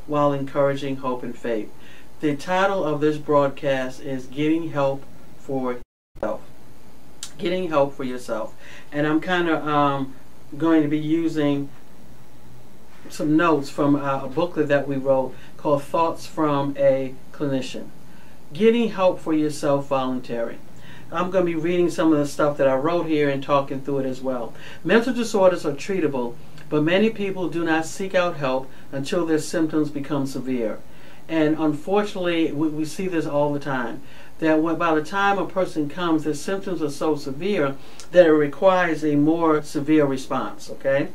while encouraging hope and faith. The title of this broadcast is Getting Help for Yourself. Getting help for yourself. And I'm kind of going to be using some notes from a booklet that we wrote called Thoughts from a Clinician. Getting help for yourself voluntary. I'm going to be reading some of the stuff that I wrote here and talking through it as well. Mental disorders are treatable, but many people do not seek out help until their symptoms become severe. And unfortunately, we see this all the time, that by the time a person comes, their symptoms are so severe that it requires a more severe response, okay?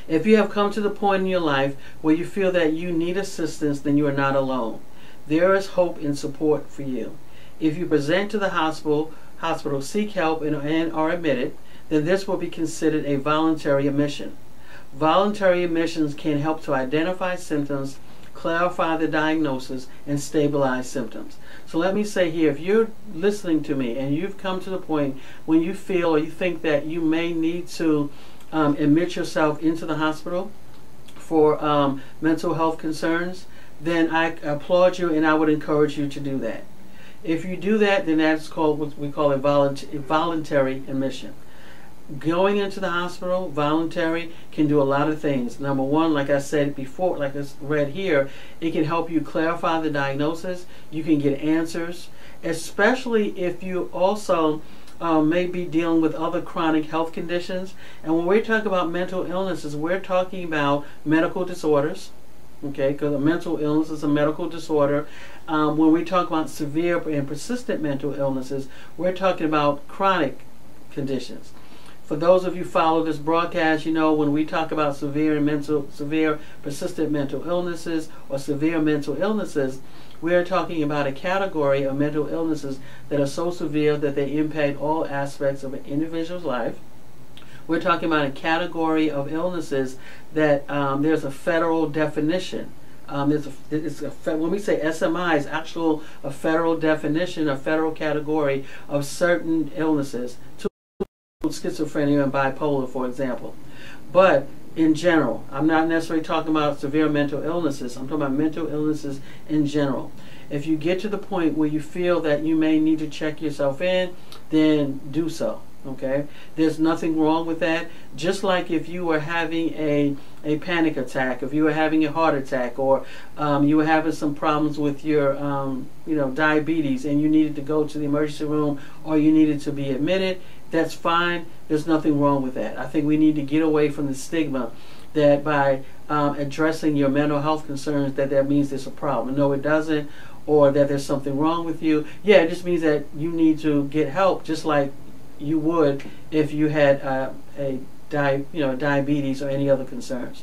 If you have come to the point in your life where you feel that you need assistance, then you are not alone. There is hope and support for you. If you present to the hospital, seek help, and are admitted, then this will be considered a voluntary admission. Voluntary admissions can help to identify symptoms, clarify the diagnosis, and stabilize symptoms. So let me say here, if you're listening to me and you've come to the point when you feel or you think that you may need to admit yourself into the hospital for mental health concerns, then I applaud you and I would encourage you to do that. If you do that, then that's called what we call a voluntary admission. Going into the hospital, voluntary, can do a lot of things. Number one, like I said before, like I read here, it can help you clarify the diagnosis. You can get answers, especially if you also may be dealing with other chronic health conditions. And when we talk about mental illnesses, we're talking about medical disorders, okay, because a mental illness is a medical disorder. When we talk about severe and persistent mental illnesses, we're talking about chronic conditions. For those of you who follow this broadcast, you know when we talk about severe persistent mental illnesses or severe mental illnesses, we're talking about a category of mental illnesses that are so severe that they impact all aspects of an individual's life. We're talking about a category of illnesses that there's a federal definition. When we say SMI, it's actual a federal definition, a federal category of certain illnesses. Schizophrenia and bipolar, for example. But in general, I'm not necessarily talking about severe mental illnesses. I'm talking about mental illnesses in general. If you get to the point where you feel that you may need to check yourself in, then do so. Okay? There's nothing wrong with that. Just like if you were having a panic attack, if you were having a heart attack, or you were having some problems with your diabetes and you needed to go to the emergency room or you needed to be admitted, that's fine. There's nothing wrong with that. I think we need to get away from the stigma that by addressing your mental health concerns that means there's a problem. No, it doesn't, or that there's something wrong with you. Yeah, it just means that you need to get help, just like you would if you had diabetes or any other concerns.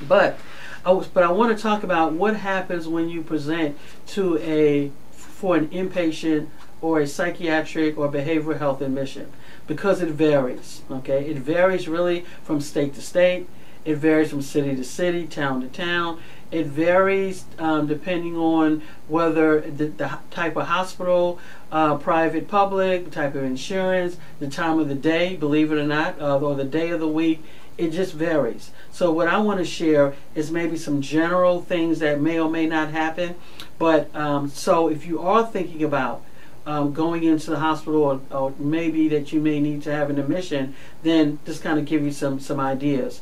But I want to talk about what happens when you present to for an inpatient or a psychiatric or behavioral health admission, because it varies. Okay, it varies really from state to state. It varies from city to city, town to town. It varies depending on whether the type of hospital, private, public, the type of insurance, the time of the day, believe it or not, or the day of the week. It just varies. So what I want to share is maybe some general things that may or may not happen. But so if you are thinking about going into the hospital, or maybe that you may need to have an admission, then just kind of give you some ideas.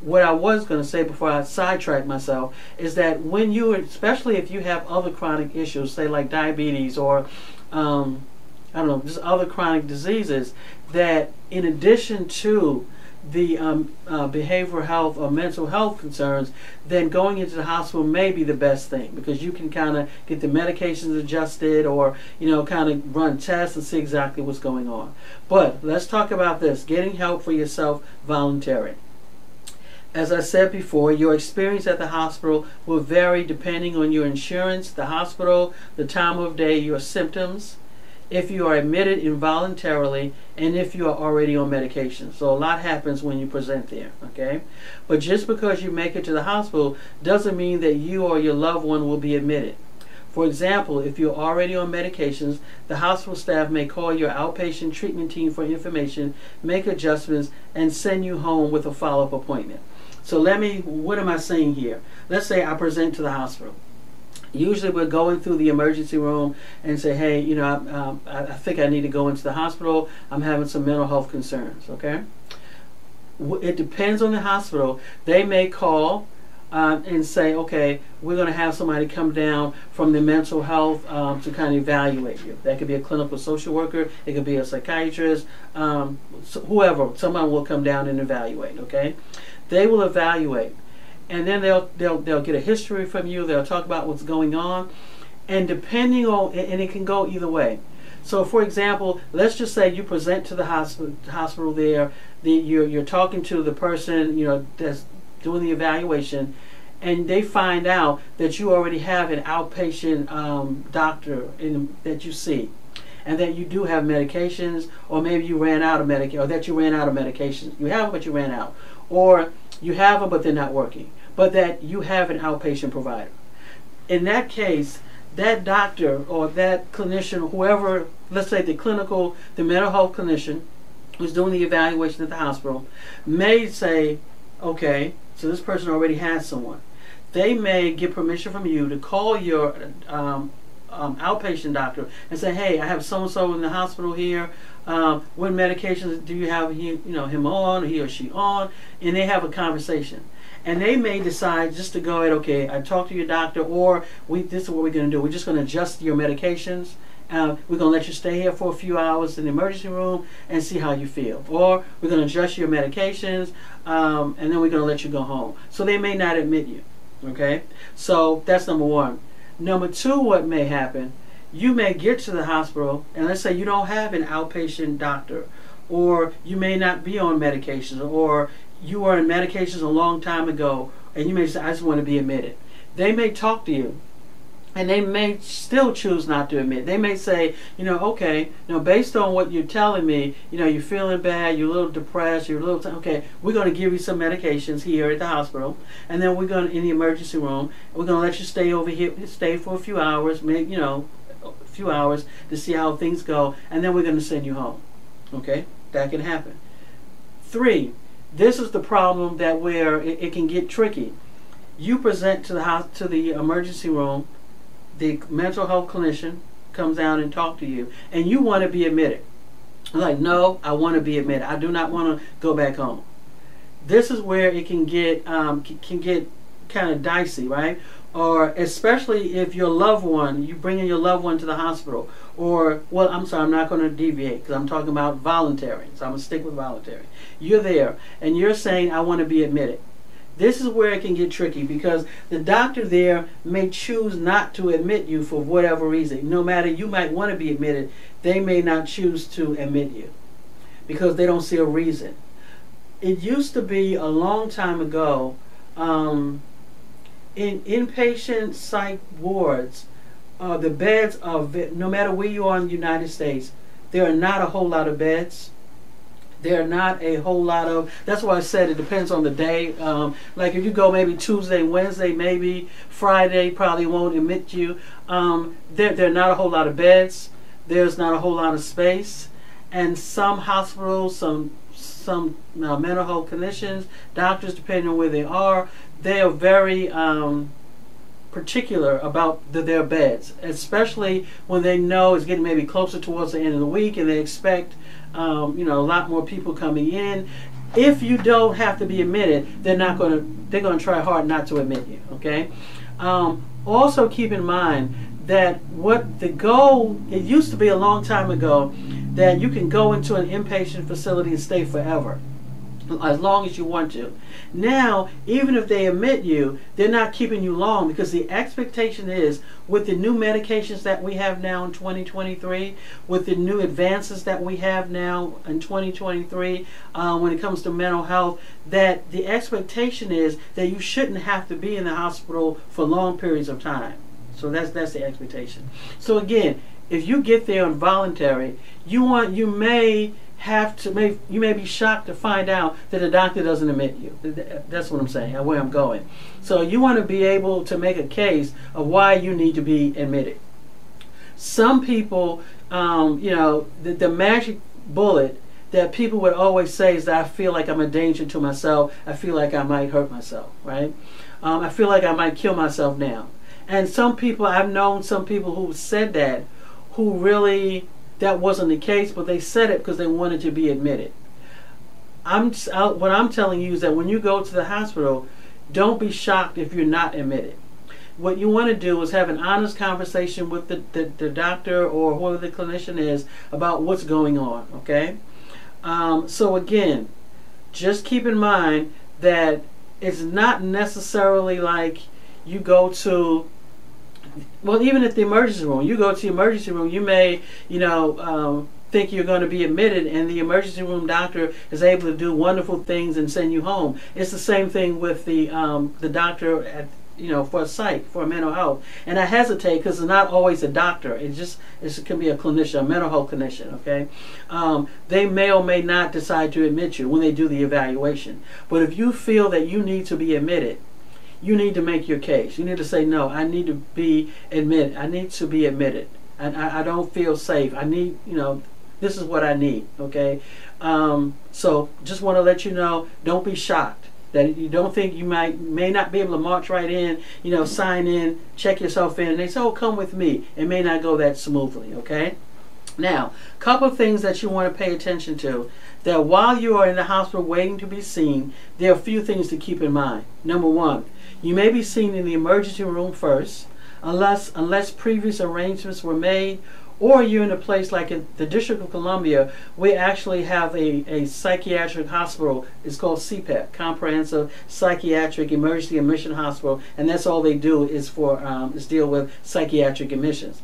What I was going to say before I sidetrack myself is that when you, especially if you have other chronic issues, say like diabetes or I don't know, just other chronic diseases, that in addition to the behavioral health or mental health concerns, then going into the hospital may be the best thing, because you can kind of get the medications adjusted, or kind of run tests and see exactly what's going on. But let's talk about this: getting help for yourself voluntary. As I said before, your experience at the hospital will vary depending on your insurance, the hospital, the time of day, your symptoms, if you are admitted involuntarily, and if you are already on medication. So a lot happens when you present there, okay? But just because you make it to the hospital doesn't mean that you or your loved one will be admitted. For example, if you're already on medications, the hospital staff may call your outpatient treatment team for information, make adjustments, and send you home with a follow-up appointment. So what am I saying here? Let's say I present to the hospital. Usually we're going through the emergency room and say, hey, you know, I think I need to go into the hospital. I'm having some mental health concerns, okay? It depends on the hospital. They may call and say, okay, we're going to have somebody come down from the mental health to kind of evaluate you. That could be a clinical social worker. It could be a psychiatrist, whoever. Someone will come down and evaluate, okay? They will evaluate. And then they'll get a history from you. They'll talk about what's going on, and depending on, and it can go either way. So, for example, let's just say you present to the hospital there. You're talking to the person, you know, that's doing the evaluation, and they find out that you already have an outpatient doctor that you see, and that you do have medications, or maybe you ran out of medication, or that you ran out of medications. You have them, but you ran out, or you have them, but they're not working, but that you have an outpatient provider. In that case, that doctor or that clinician, whoever, let's say the mental health clinician who's doing the evaluation at the hospital, may say, okay, so this person already has someone. They may get permission from you to call your outpatient doctor and say, hey, I have so-and-so in the hospital here. What medications do you have him on, or he or she on? And they have a conversation. And they may decide just to go ahead, okay, I talked to your doctor, or this is what we're going to do. We're just going to adjust your medications. We're going to let you stay here for a few hours in the emergency room and see how you feel. Or we're going to adjust your medications, and then we're going to let you go home. So they may not admit you, okay? So that's number one. Number two, what may happen, you may get to the hospital, and let's say you don't have an outpatient doctor, or you may not be on medications, or you were on medications a long time ago, and you may say, I just want to be admitted. They may talk to you, and they may still choose not to admit. They may say, okay, based on what you're telling me, you're feeling bad, you're a little depressed, okay, we're going to give you some medications here at the hospital, and then we're going to, in the emergency room, we're going to let you stay over here, stay for a few hours, maybe, a few hours to see how things go, and then we're going to send you home. Okay, that can happen. 3, this is the problem that where it can get tricky. You present to the emergency room. The mental health clinician comes down and talks to you, and you want to be admitted. Like, no, I want to be admitted. I do not want to go back home. This is where it can get kind of dicey, right? Or especially if your loved one, you bring in your loved one to the hospital, or, well, I'm sorry, I'm not going to deviate because I'm talking about voluntary, so I'm going to stick with voluntary. You're there, and you're saying, I want to be admitted. This is where it can get tricky because the doctor there may choose not to admit you for whatever reason. No matter you might want to be admitted, they may not choose to admit you because they don't see a reason. It used to be a long time ago, in inpatient psych wards, the beds are, no matter where you are in the United States, there are not a whole lot of beds. There are not a whole lot of, that's why I said it depends on the day. Like if you go maybe Tuesday, Wednesday, maybe Friday, probably won't admit you. There are not a whole lot of beds. There's not a whole lot of space. And some hospitals, some mental health clinicians, doctors, depending on where they are very particular about their beds, especially when they know it's getting maybe closer towards the end of the week and they expect a lot more people coming in. If you don't have to be admitted, they're going to try hard not to admit you, okay? Also keep in mind that what the goal, it used to be a long time ago that you can go into an inpatient facility and stay forever, as long as you want to. Now, even if they admit you, they're not keeping you long because the expectation is with the new medications that we have now in 2023, with the new advances that we have now in 2023 when it comes to mental health, that the expectation is that you shouldn't have to be in the hospital for long periods of time. So that's the expectation. So again, if you get there on voluntary, you may be shocked to find out that the doctor doesn't admit you. That's what I'm saying, where I'm going. So you want to be able to make a case of why you need to be admitted. Some people, the magic bullet that people would always say is that I feel like I'm a danger to myself. I feel like I might hurt myself, right? I feel like I might kill myself now. And some people, I've known some people who said that, who really, that wasn't the case, but they said it because they wanted to be admitted. What I'm telling you is that when you go to the hospital, don't be shocked if you're not admitted. What you want to do is have an honest conversation with the doctor or whoever the clinician is about what's going on, okay? So again, just keep in mind that it's not necessarily like you go to, well, even at the emergency room, you go to the emergency room, you may, think you're going to be admitted, and the emergency room doctor is able to do wonderful things and send you home. It's the same thing with the doctor at, for a psych, for mental health. And I hesitate because it's not always a doctor. It can be a clinician, a mental health clinician, okay? They may or may not decide to admit you when they do the evaluation. But if you feel that you need to be admitted, you need to make your case. You need to say, no, I need to be admitted. I need to be admitted. I don't feel safe. I need, this is what I need, okay? So just want to let you know, don't be shocked that you don't think you may not be able to march right in, sign in, check yourself in, and they say, oh, come with me. It may not go that smoothly, okay? Now, a couple of things that you want to pay attention to, that while you are in the hospital waiting to be seen, there are a few things to keep in mind. Number one, you may be seen in the emergency room first, unless previous arrangements were made, or you're in a place like in the District of Columbia, we actually have a psychiatric hospital. It's called CPAP, Comprehensive Psychiatric Emergency Admission Hospital, and that's all they do is deal with psychiatric admissions.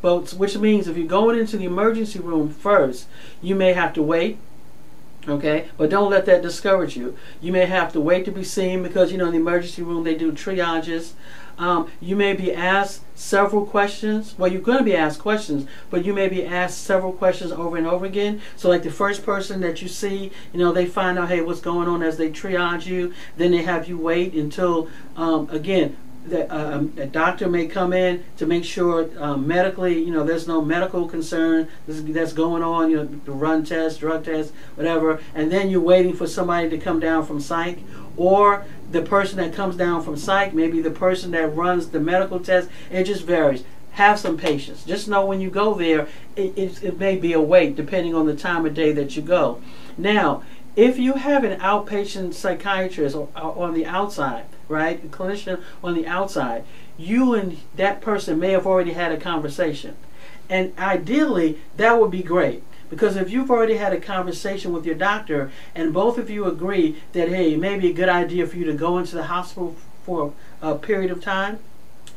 But which means if you're going into the emergency room first, you may have to wait. Okay, but don't let that discourage you. You may have to wait to be seen because in the emergency room they do triages. You may be asked several questions. Well, you're going to be asked questions, but you may be asked several questions over and over again. So like the first person that you see, they find out, hey, what's going on as they triage you. Then they have you wait until, again, a doctor may come in to make sure medically, there's no medical concern that's going on, the run test, drug test, whatever, and then you're waiting for somebody to come down from psych, or the person that comes down from psych, maybe the person that runs the medical test. It just varies. Have some patience. Just know when you go there, it may be a wait depending on the time of day that you go. Now, if you have an outpatient psychiatrist on the outside, right, a clinician on the outside, you and that person may have already had a conversation. And ideally, that would be great. Because if you've already had a conversation with your doctor and both of you agree that, hey, it may be a good idea for you to go into the hospital for a period of time,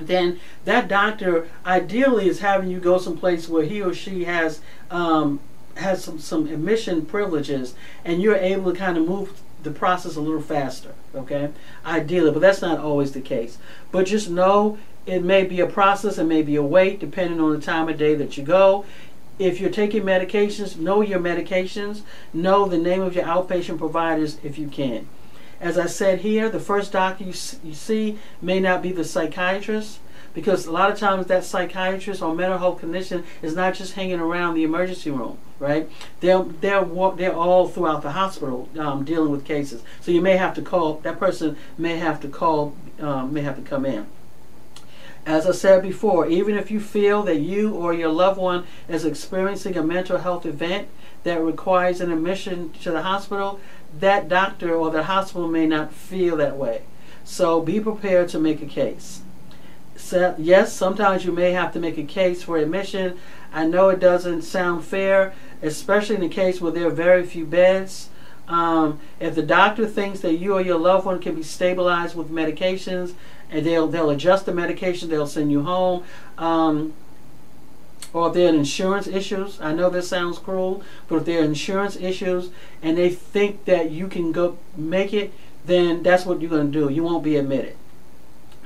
then that doctor ideally is having you go someplace where he or she has some admission privileges, and you're able to kind of move the process a little faster, okay? Ideally, but that's not always the case. But just know it may be a process, it may be a wait, depending on the time of day that you go. If you're taking medications, know your medications. Know the name of your outpatient providers if you can. As I said here, the first doctor you see may not be the psychiatrist, because a lot of times that psychiatrist or mental health clinician is not just hanging around the emergency room, right? They're all throughout the hospital dealing with cases. So you may have to call, that person may have to come in. As I said before, even if you feel that you or your loved one is experiencing a mental health event that requires an admission to the hospital, that doctor or the hospital may not feel that way. So be prepared to make a case. So, yes, sometimes you may have to make a case for admission. I know it doesn't sound fair, especially in the case where there are very few beds. If the doctor thinks that you or your loved one can be stabilized with medications, and they'll adjust the medication, they'll send you home. Or if there are insurance issues, I know this sounds cruel, but if there are insurance issues and they think that you can go make it, then that's what you're going to do. You won't be admitted.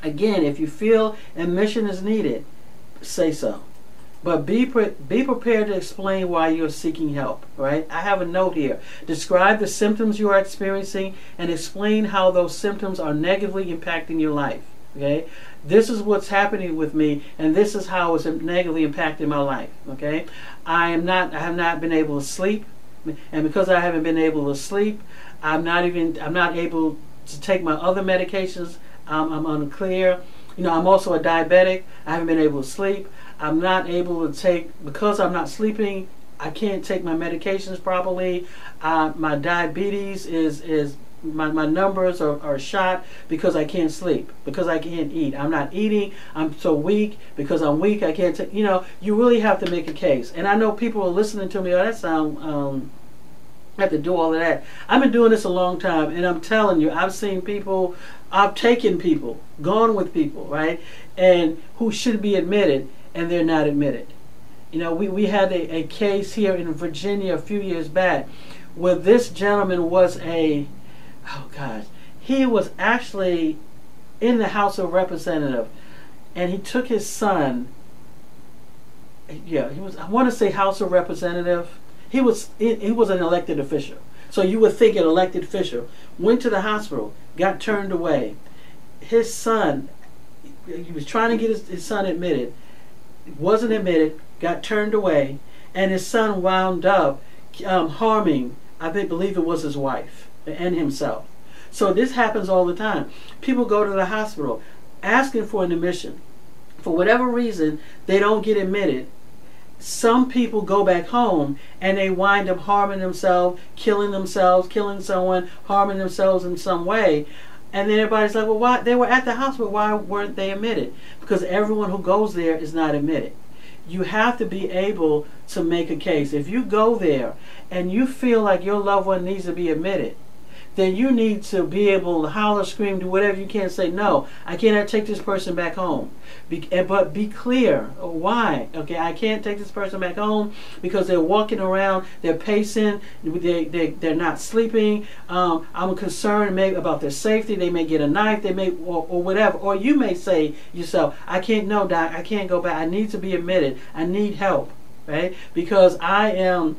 Again, if you feel admission is needed, say so. But be prepared to explain why you're seeking help, right? I have a note here. Describe the symptoms you are experiencing and explain how those symptoms are negatively impacting your life, okay? This is what's happening with me, and this is how it's negatively impacting my life, okay? I have not been able to sleep. and because I haven't been able to sleep, I'm not able to take my other medications. I'm unclear. You know, I'm also a diabetic. I haven't been able to sleep. I'm not able to take, because I'm not sleeping, I can't take my medications properly. My diabetes is my numbers are shot because I can't sleep, because I can't eat. I'm not eating. I'm so weak. Because I'm weak, I can't take, you know, you really have to make a case. And I know people are listening to me, oh, that sound, I have to do all of that. I've been doing this a long time, and I'm telling you, I've seen people, I've taken people, gone with people, right, and who should be admitted, and they're not admitted. You know, we had a case here in Virginia a few years back where this gentleman was he was actually in the House of Representatives, and he took his son, he was, I want to say House of Representative. He was an elected official. So you would think an elected official went to the hospital, got turned away. His son, he was trying to get his son admitted, wasn't admitted, got turned away, and his son wound up harming, I believe it was his wife and himself. So this happens all the time. People go to the hospital asking for an admission. For whatever reason, they don't get admitted. Some people go back home and they wind up harming themselves, killing someone, harming themselves in some way. And then everybody's like, well, why? They were at the hospital. Why weren't they admitted? Because everyone who goes there is not admitted. You have to be able to make a case. If you go there and you feel like your loved one needs to be admitted, then you need to be able to holler, scream, do whatever you can. Say, no, I cannot take this person back home. But be clear. Why? Okay, I can't take this person back home because they're walking around, they're pacing, they're not sleeping. I'm concerned maybe about their safety. They may get a knife, they may, or whatever. Or you may say yourself, I can't, no, doc, I can't go back. I need to be admitted. I need help, right? Because I'm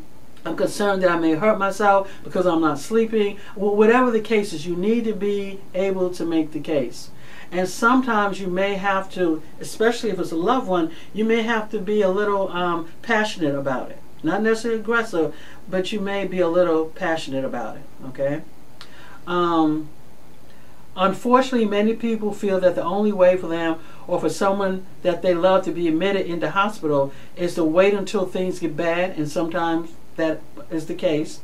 concerned that I may hurt myself because I'm not sleeping. Well, whatever the case is, you need to be able to make the case. And sometimes you may have to, especially if it's a loved one, you may have to be a little passionate about it. Not necessarily aggressive, but you may be a little passionate about it, okay? Unfortunately, many people feel that the only way for them or for someone that they love to be admitted into hospital is to wait until things get bad, and sometimes that is the case,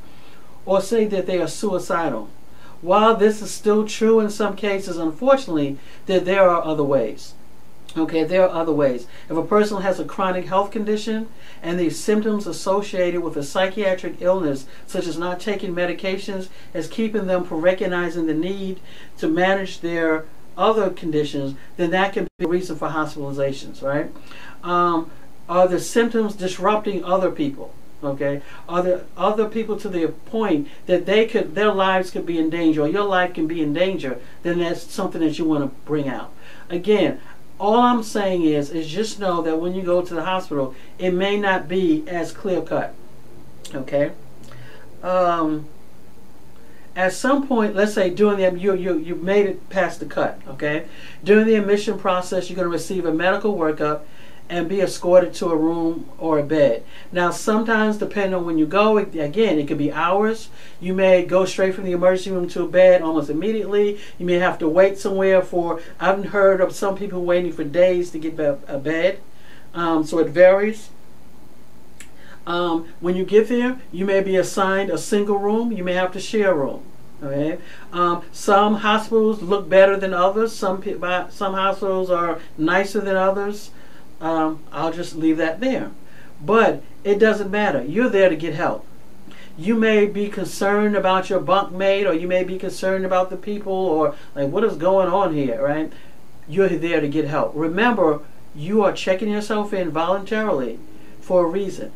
or say that they are suicidal. While this is still true in some cases, unfortunately, that there are other ways. Okay, there are other ways. If a person has a chronic health condition and the symptoms associated with a psychiatric illness, such as not taking medications, is keeping them from recognizing the need to manage their other conditions, then that can be a reason for hospitalizations, right? Are the symptoms disrupting other people? Okay, are there other people to the point that their lives could be in danger, or your life can be in danger? Then that's something that you want to bring out. Again, all I'm saying is just know that when you go to the hospital, it may not be as clear cut. Okay. At some point, let's say during the you made it past the cut. Okay. During the admission process, you're going to receive a medical workup and be escorted to a room or a bed. Now, sometimes, depending on when you go, again, it could be hours. You may go straight from the emergency room to a bed almost immediately. You may have to wait somewhere for, I've heard of some people waiting for days to get a bed. So it varies. When you get there, you may be assigned a single room. You may have to share a room. Okay. Some hospitals look better than others. Some hospitals are nicer than others. I'll just leave that there. But it doesn't matter. You're there to get help. You may be concerned about your bunkmate, or you may be concerned about the people, or like, what is going on here, right? You're there to get help. Remember, you are checking yourself in voluntarily for a reason,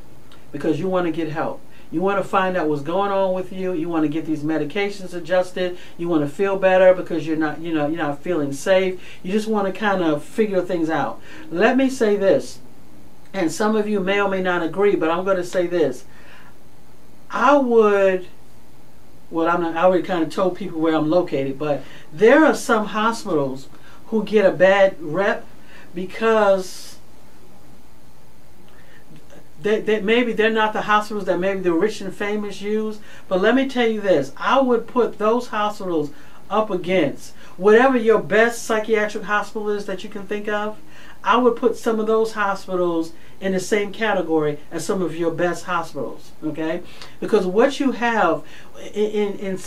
because you want to get help. You want to find out what's going on with you. You want to get these medications adjusted. You want to feel better because you're not feeling safe. You just want to kind of figure things out. Let me say this, and some of you may or may not agree, but I'm going to say this. I already kind of told people where I'm located, but there are some hospitals who get a bad rep because maybe they're not the hospitals that maybe the rich and famous use, but let me tell you this, I would put those hospitals up against whatever your best psychiatric hospital is that you can think of. I would put some of those hospitals in the same category as some of your best hospitals, okay? Because what you have in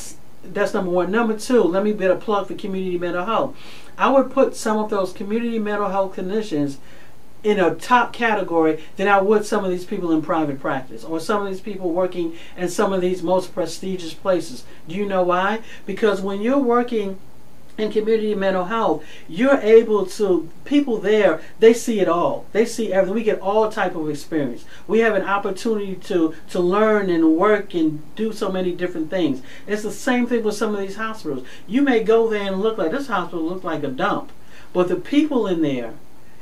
that's number one. Number two, let me get a plug for community mental health. I would put some of those community mental health clinicians in a top category than I would some of these people in private practice or some of these people working in some of these most prestigious places. Do you know why? Because when you're working in community mental health, you're able to, people there, they see it all. They see everything. We get all type of experience. We have an opportunity to learn and work and do so many different things. It's the same thing with some of these hospitals. You may go there and look like, this hospital looks like a dump, but the people in there,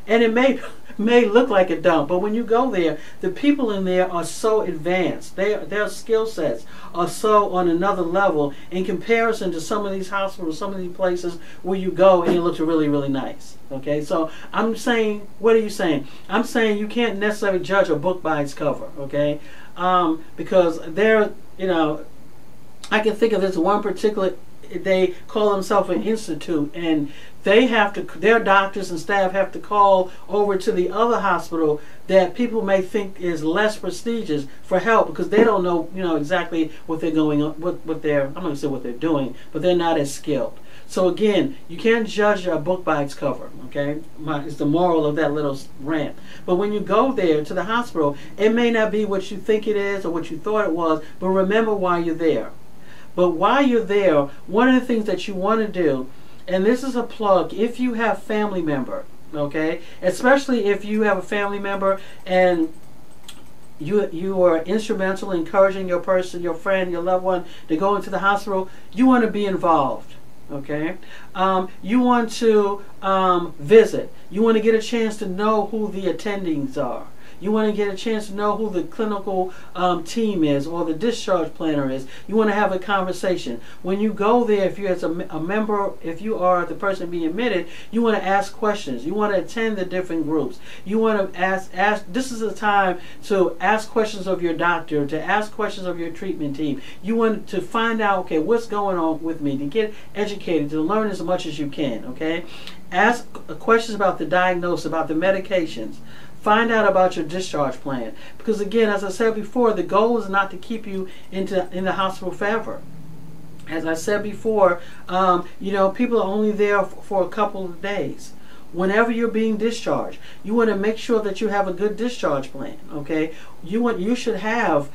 and it may look like a dump, but when you go there, the people in there are so advanced. Their skill sets are so on another level in comparison to some of these hospitals, some of these places where you go and it looks really, really nice. Okay, so I'm saying, what are you saying? I'm saying you can't necessarily judge a book by its cover, okay? Because there, you know, I can think of this one particular, they call themselves an institute, and they have to, their doctors and staff have to call over to the other hospital that people may think is less prestigious for help because they don't know, you know, exactly what they're going on, what they're, I'm not going to say what they're doing, but they're not as skilled. So again, you can't judge a book by its cover, okay? It's the moral of that little rant. But when you go there to the hospital, it may not be what you think it is or what you thought it was, but remember why you're there. But while you're there, one of the things that you want to do, and this is a plug, if you have family member, okay, especially if you have a family member and you are instrumental in encouraging your person, your friend, your loved one to go into the hospital, you want to be involved, okay? You want to visit. You want to get a chance to know who the attendings are. You want to get a chance to know who the clinical team is or the discharge planner is. You want to have a conversation. When you go there, if you're as a member, if you are the person being admitted, you want to ask questions. You want to attend the different groups. You want to ask, this is the time to ask questions of your doctor, to ask questions of your treatment team. You want to find out, okay, what's going on with me, to get educated, to learn as much as you can, okay? Ask questions about the diagnosis, about the medications. Find out about your discharge plan. Because again, as I said before, the goal is not to keep you in the hospital forever. As I said before, you know, people are only there for a couple of days. Whenever you're being discharged, you want to make sure that you have a good discharge plan, okay? You should have,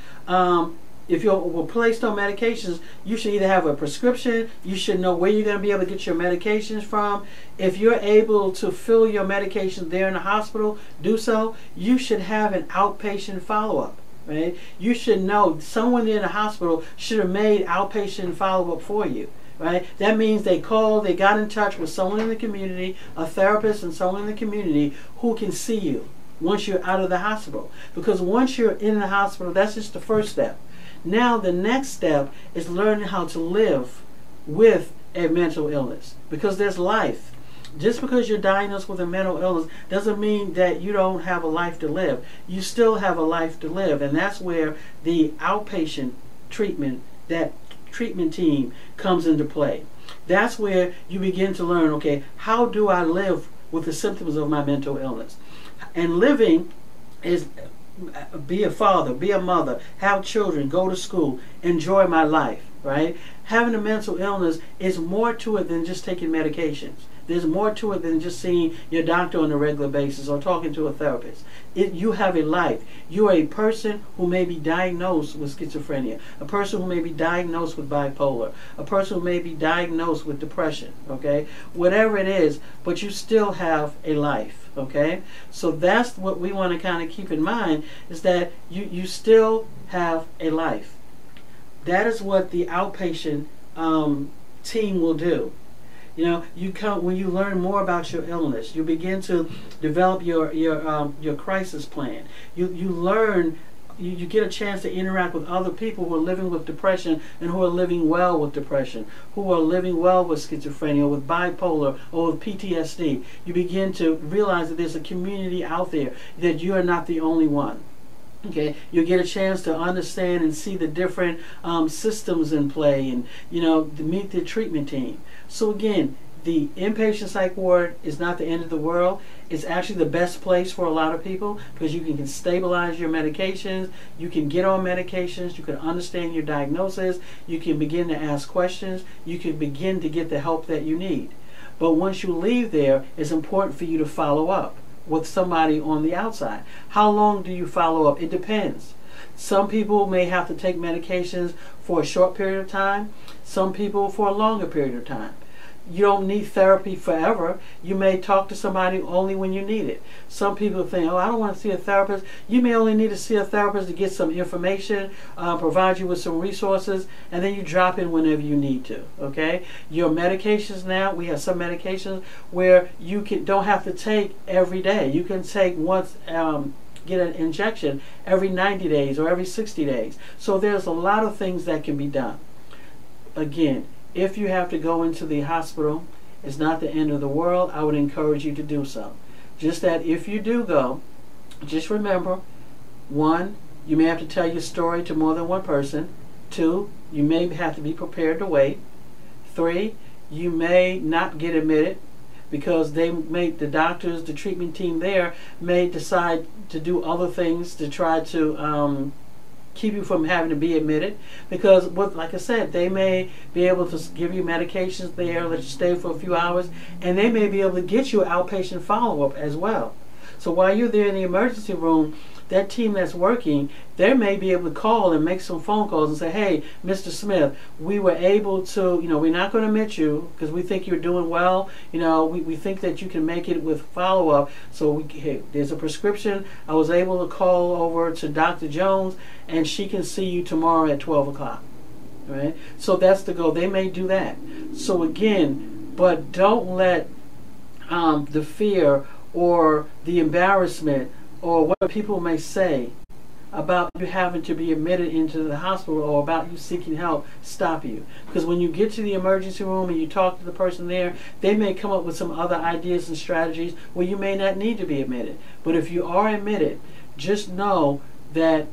if you're placed on medications, you should either have a prescription, you should know where you're going to be able to get your medications from. If you're able to fill your medications there in the hospital, do so. You should have an outpatient follow-up, right? You should know someone in the hospital should have made outpatient follow-up for you, right? That means they called, they got in touch with someone in the community, a therapist and someone in the community who can see you once you're out of the hospital. Because once you're in the hospital, that's just the first step. Now the next step is learning how to live with a mental illness, because there's life. Just because you're diagnosed with a mental illness doesn't mean that you don't have a life to live. You still have a life to live, and that's where the outpatient treatment, that treatment team comes into play. That's where you begin to learn, okay, how do I live with the symptoms of my mental illness? And living is be a father, be a mother, have children, go to school, enjoy my life, right? Having a mental illness is more to it than just taking medications. There's more to it than just seeing your doctor on a regular basis or talking to a therapist. You have a life. You are a person who may be diagnosed with schizophrenia, a person who may be diagnosed with bipolar, a person who may be diagnosed with depression, okay? Whatever it is, but you still have a life, okay? So that's what we want to kind of keep in mind, is that you still have a life. That is what the outpatient team will do. You know, when you learn more about your illness, you begin to develop your crisis plan. You learn, you get a chance to interact with other people who are living with depression and who are living well with depression, who are living well with schizophrenia, with bipolar, or with PTSD. You begin to realize that there's a community out there, that you are not the only one. Okay, you get a chance to understand and see the different systems in play, and to meet the treatment team. So again, the inpatient psych ward is not the end of the world. It's actually the best place for a lot of people because you can stabilize your medications, you can get on medications, you can understand your diagnosis, you can begin to ask questions, you can begin to get the help that you need. But once you leave there, it's important for you to follow up with somebody on the outside. How long do you follow up? It depends. Some people may have to take medications for a short period of time, some people for a longer period of time. You don't need therapy forever. You may talk to somebody only when you need it. Some people think, oh, I don't want to see a therapist. You may only need to see a therapist to get some information, provide you with some resources, and then you drop in whenever you need to. Okay? Your medications now, we have some medications where you don't have to take every day. You can take once, get an injection every 90 days or every 60 days. So there's a lot of things that can be done. Again, if you have to go into the hospital, it's not the end of the world. I would encourage you to do so. Just that if you do go, just remember, 1, you may have to tell your story to more than one person. 2, you may have to be prepared to wait. 3, you may not get admitted because the doctors, the treatment team there may decide to do other things to try to keep you from having to be admitted, because like I said, they may be able to give you medications there, let you stay for a few hours, and they may be able to get you an outpatient follow-up as well. So while you're there in the emergency room, that team that's working, they may be able to call and make some phone calls and say, hey, Mr. Smith, we were able to, we're not going to admit you because we think you're doing well. We think that you can make it with follow-up. So hey, there's a prescription. I was able to call over to Dr. Jones, and she can see you tomorrow at 12 o'clock. Right? So that's the goal. They may do that. So again, but don't let the fear or the embarrassment or what people may say about you having to be admitted into the hospital or about you seeking help stop you. Because when you get to the emergency room and you talk to the person there, they may come up with some other ideas and strategies where you may not need to be admitted. But if you are admitted, just know that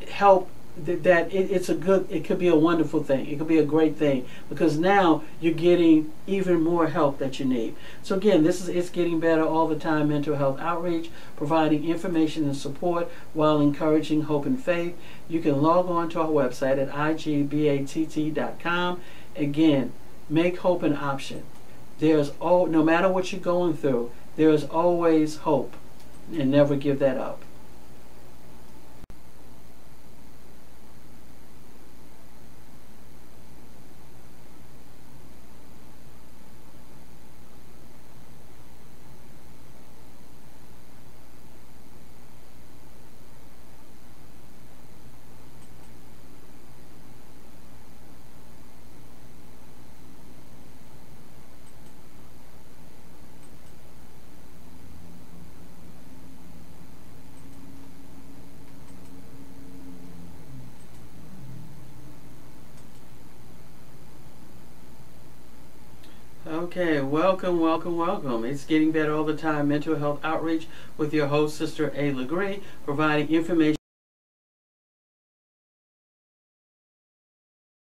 help, it could be a wonderful thing. It could be a great thing because now you're getting even more help that you need. So again, It's Getting Better all the time mental health outreach, providing information and support while encouraging hope and faith. You can log on to our website at igbatt.com. Again, make hope an option. No matter what you're going through, there is always hope, and never give that up. Okay, welcome. It's Getting Better all the time mental health outreach with your host, Sister A. Legree, providing information